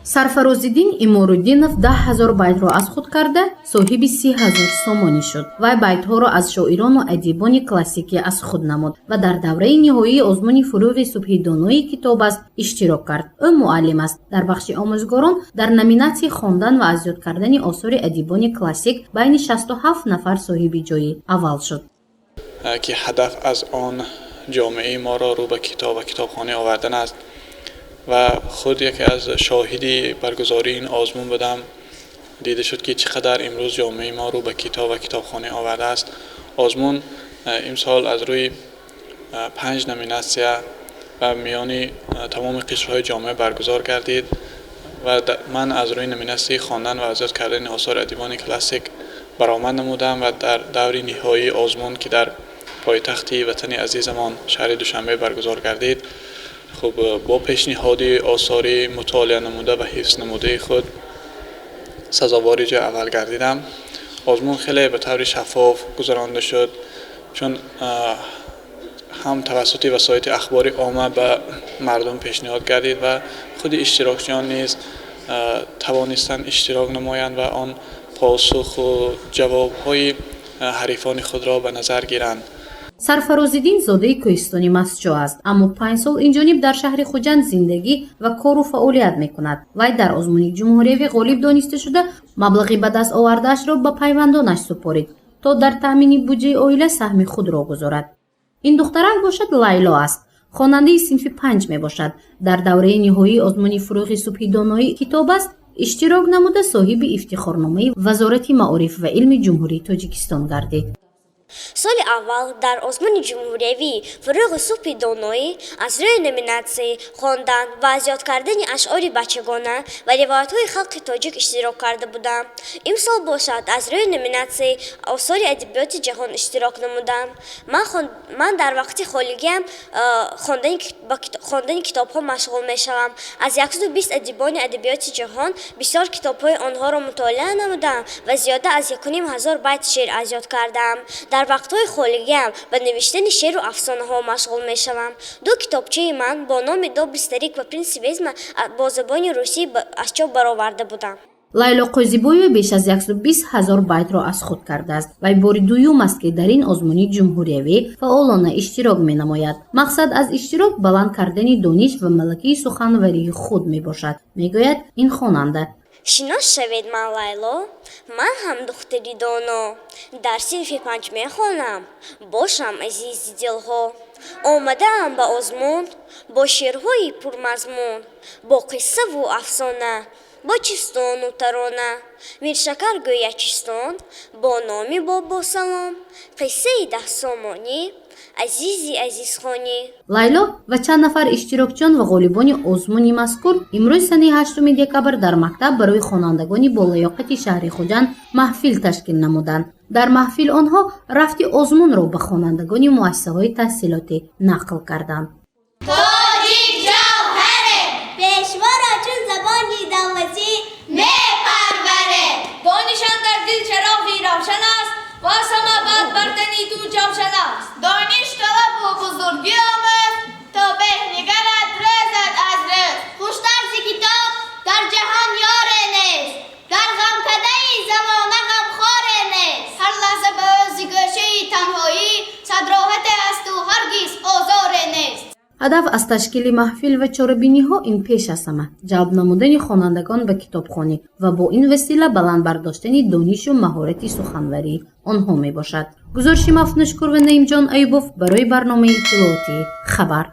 Сарфарозиддин Иморуддинов 10,000 байтро аз худ карда соҳиби 30,000 сомонӣ шуд. Вай байтҳоро аз шоирону адибони классикӣ аз худ намуд ва дар давраи ниҳоии озмуни фурӯғи субҳи донои китоб аст иштирок кард. Ӯ муаллим аст. Дар бахши омӯзгорон дар номинатсияи хондан ва аз ёд кардани осори адибони классик байни 67 нафар соҳиби ҷойи аввал шуд. ки ҳадаф аз он ҷомеаи моро рӯ ба китоб ва китобхонӣ овардан аст ва худ яке аз шоҳиди баргузории ин озмун будам. дида шуд ки чӣ қадар имрӯз ҷомеаи мо рӯ ба китоб ва китобхонӣ овардааст. озмун имсол аз рӯи 5 номинатсия ва миёни тамоми қишрҳои ҷомеа баргузор гардид ва ман аз рӯи номинатсияи хондан ва аз ёд кардани осори адибони классик баромад намудам ва дар даври ниҳоии озмун ки дар пойтахти ватани азизамон шаҳри Душанбе баргузор гардид, хуб бо пешниҳоди осори мутолиа намуда ва ҳифз намудаи худ сазовори ҷои аввал гардидам. озмун хеле ба таври шаффоф гузаронда шуд, чун ҳам тавассути васоити ахбори омма ба мардум пешниҳод гардид ва худи иштирокчиён низ тавонистанд иштирок намоянд ва он посуху ҷавобҳои ҳарифони худро ба назар гиранд. Сарфарозиддин зодаи Кӯҳистони Масҷо аст, аммо 5 сол инҷониб дар шаҳри Хуҷанд зиндагӣ ва кору фаъолият мекунад. Вай дар озмуни ҷумҳуриявӣ ғолиб дониста шуда, маблағи ба даст овардаашро ба пайвандонаш супорид, то дар таъмини буҷаи оила саҳми худро гузорад. Ин духтарак бошад Лайло аст. хонандаи синфи 5 мебошад. Дар давраи ниҳоии озмуни фурӯғи субҳи донои китоб аст иштирок намуда соҳиби ифтихорномаи Вазорати маориф ва илми ҷумҳурии Тоҷикистон гардид. соли аввал дар озмуни ҷумҳуриявӣ фурӯғи субҳи доноӣ аз рӯи номинатсияи хондан ва аз ёд кардани ашъори бачагона ва ривоятҳои халқи тоҷик иштирок карда будам. имсол бошад аз рӯи номинатсияи осори адабиёти ҷаҳон иштирок намудам. ман дар вақти холигиам хондани китобҳо машғул мешавам. аз 120 адибони адабиёти ҷаҳон бисёр китобҳои онҳоро мутолиа намудам ва зиёда аз 1500 байт шеър аз ёд кардам. дар вақтҳои холигиам ба навиштани шеъру афсонаҳо машғул мешавам. ду китобчаи ман бо номи «Добрый старик» ва «Принц Ведьма» бо забони русӣ аз чоп бароварда будам. Лайло Қозибоева беш аз 120,000 байтро аз худ кардааст. Вай бори дуюм аст ки дар ин озмуни ҷумҳуриявӣ фаъолона иштирок менамояд. мақсад аз иштирок баланд кардани дониш ва малакаи суханварии худ мебошад, мегӯяд ин хонанда. шинос шавед, ман Лайло, ман ҳам духтари доно, дар синфи 5 мехонам, бошам азизи дилҳо. омадаам ба озмун бо шеърҳои пурмазмун, бо қиссаву афсона, бо чистону тарона. Миршакар гӯя чистон, бо номи бобо салом, қиссаи 10 сомонӣ, азизи азизхонӣ. Лайло ва чанд нафар иштирокчиён ва ғолибони озмуни мазкур имрӯз сани 8 декабр дар мактаб барои хонандагони болаёқати шаҳри Хуҷанд маҳфил ташкил намуданд. дар маҳфил онҳо рафти озмунро ба хонандагони муассисаҳои таҳсилотӣ нақл карданд. Тоҷик ҷавҳаре, пешвора чун забони давлатӣ мепарваре. Донишан дар дил чароғи равшан аст, ва самабад бар тани ту ҷавшан аст. Дониш талабу бузургӣ омӯз, то беҳнигарад резад аз рӯз. Хуштар зи китоб дар ҷаҳон ёре нест, дар ғамкадаи замона ғамхоре нест. ҳар лаҳза ба o'zi гӯшаи танҳоӣ, сад роҳате асту ҳаргиз озоре нест. ҳадаф аз ташкили маҳфил ва чорабиниҳо ин пеш аз ҳама ҷалб намудани хонандагон ба китобхонӣ ва бо ин васила баланд бардоштани донишу маҳорати суханварии онҳо мебошад. гузориши Мафтунашкур ва Наимҷон Айюбов барои барномаи иттилоотии Хабар.